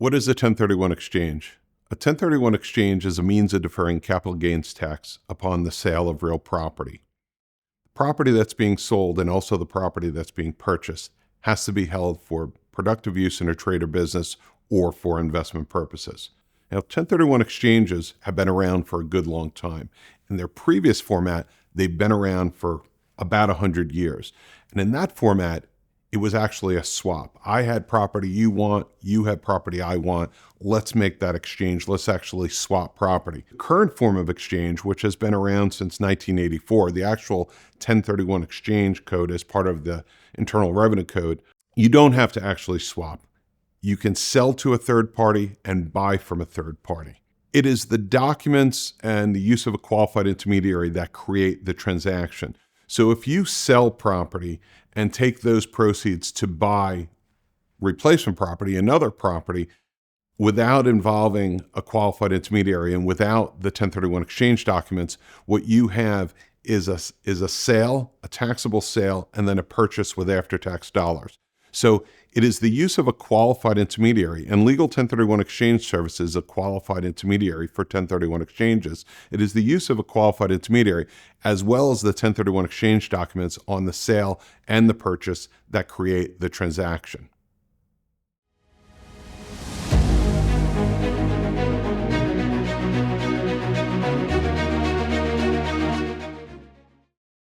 What is a 1031 exchange? A 1031 exchange is a means of deferring capital gains tax upon the sale of real property. The property that's being sold and also the property that's being purchased has to be held for productive use in a trade or business or for investment purposes. Now, 1031 exchanges have been around for a good long time. In their previous format, they've been around for about 100 years. And in that format, it was actually a swap. I had property you want, you had property I want. Let's make that exchange. Let's actually swap property. The current form of exchange, which has been around since 1984, the actual 1031 exchange code as part of the Internal Revenue Code, you don't have to actually swap. You can sell to a third party and buy from a third party. It is the documents and the use of a qualified intermediary that create the transaction. So if you sell property and take those proceeds to buy replacement property, another property, without involving a qualified intermediary and without the 1031 exchange documents, what you have is a sale, a taxable sale, and then a purchase with after-tax dollars. So it is the use of a qualified intermediary, and Legal 1031 Exchange Services is a qualified intermediary for 1031 exchanges. It is the use of a qualified intermediary as well as the 1031 exchange documents on the sale and the purchase that create the transaction.